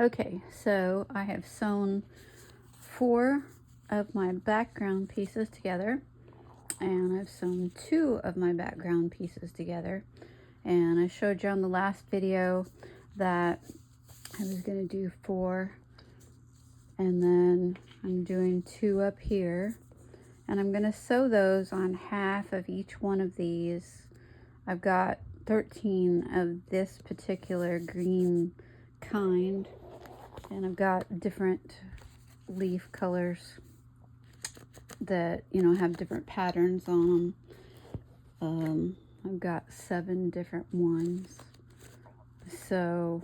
Okay, so I have sewn 4 of my background pieces together, and I've sewn 2 of my background pieces together, and I showed you on the last video that I was going to do 4, and then I'm doing 2 up here, and I'm going to sew those on half of each one of these. I've got 13 of this particular green kind, and I've got different leaf colors that, you know, have different patterns on them. I've got 7 different ones. So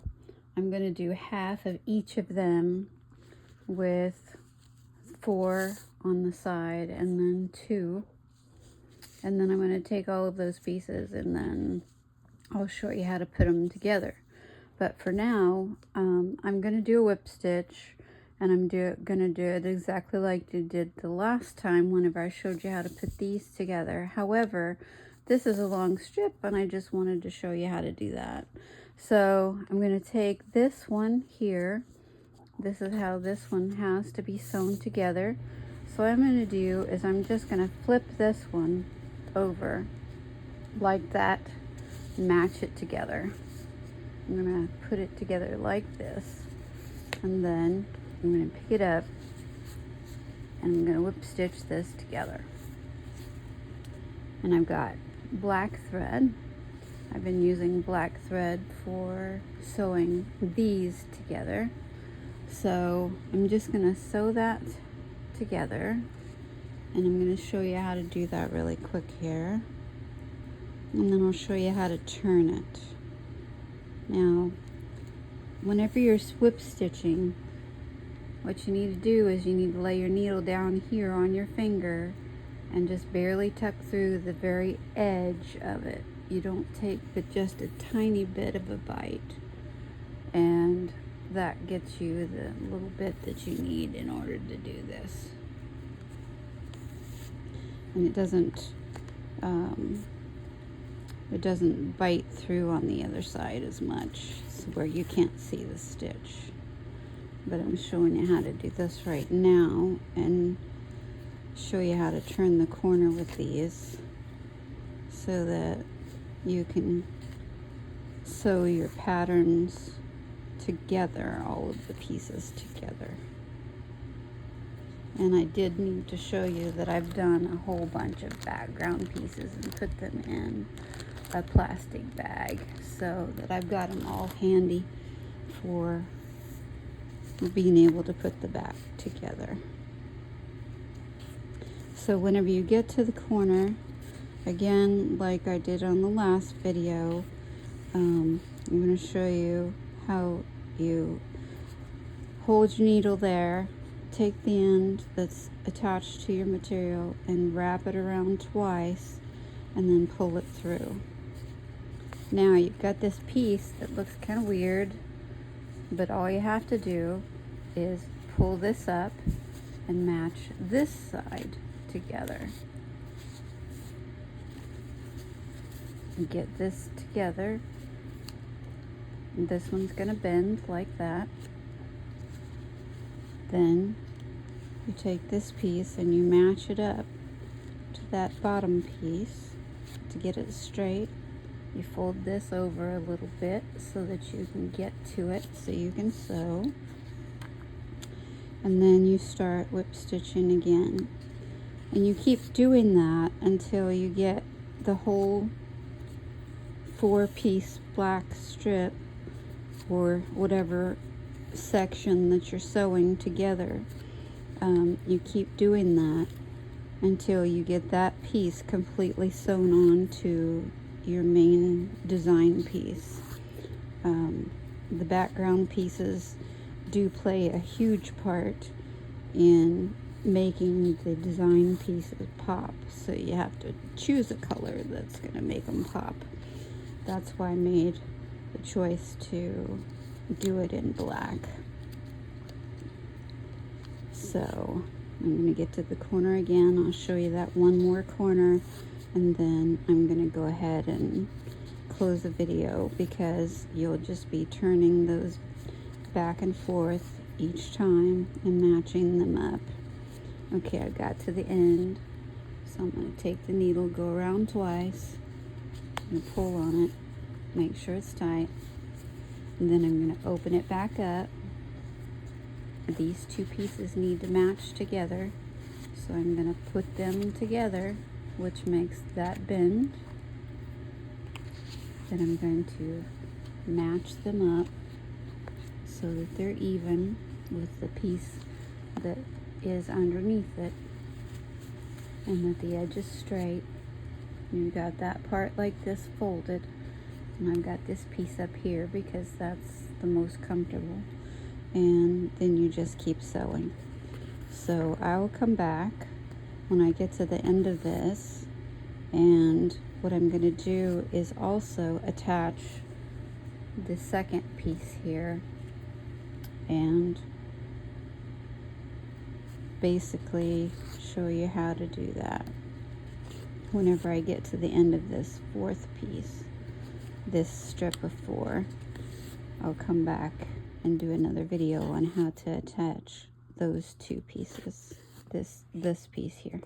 I'm going to do half of each of them with 4 on the side and then 2. And then I'm going to take all of those pieces and then I'll show you how to put them together. But for now, I'm going to do a whip stitch, and I'm going to do it exactly like you did the last time whenever I showed you how to put these together. However, this is a long strip, and I just wanted to show you how to do that. So I'm going to take this one here. This is how this one has to be sewn together. So what I'm going to do is I'm just going to flip this one over like that, match it together. I'm going to put it together like this, and then I'm going to pick it up and I'm going to whip stitch this together. And I've got black thread. I've been using black thread for sewing these together. So I'm just going to sew that together, and I'm going to show you how to do that really quick here. And then I'll show you how to turn it. Now, whenever you're whip stitching, what you need to do is you need to lay your needle down here on your finger and just barely tuck through the very edge of it. You don't take but just a tiny bit of a bite, and that gets you the little bit that you need in order to do this. And it doesn't bite through on the other side as much, so where you can't see the stitch. But I'm showing you how to do this right now and show you how to turn the corner with these so that you can sew your patterns together, all of the pieces together. And I did need to show you that I've done a whole bunch of background pieces and put them in a plastic bag so that I've got them all handy for being able to put the back together. So whenever you get to the corner, again, like I did on the last video, I'm going to show you how you hold your needle there, take the end that's attached to your material and wrap it around twice, and then pull it through. Now you've got this piece that looks kind of weird, but all you have to do is pull this up and match this side together. Get this together. This one's going to bend like that. Then you take this piece and you match it up to that bottom piece to get it straight. You fold this over a little bit so that you can get to it so you can sew. And then you start whip stitching again. And you keep doing that until you get the whole 4-piece black strip or whatever section that you're sewing together. You keep doing that until you get that piece completely sewn on to your main design piece. The background pieces do play a huge part in making the design pieces pop, so you have to choose a color that's going to make them pop. That's why I made the choice to do it in black. So I'm going to get to the corner again. I'll show you that one more corner, and then I'm going to go ahead and close the video because you'll just be turning those back and forth each time and matching them up. Okay, I got to the end, so I'm going to take the needle, go around twice, and pull on it, make sure it's tight, and then I'm going to open it back up. These two pieces need to match together, so I'm going to put them together, which makes that bend. Then I'm going to match them up so that they're even with the piece that is underneath it, and that the edge is straight. You got that part like this folded, and I've got this piece up here because that's the most comfortable, and then you just keep sewing. So I will come back when I get to the end of this, and what I'm going to do is also attach the second piece here and basically show you how to do that. Whenever I get to the end of this fourth piece, this strip of 4, I'll come back and do another video on how to attach those two pieces, this piece here.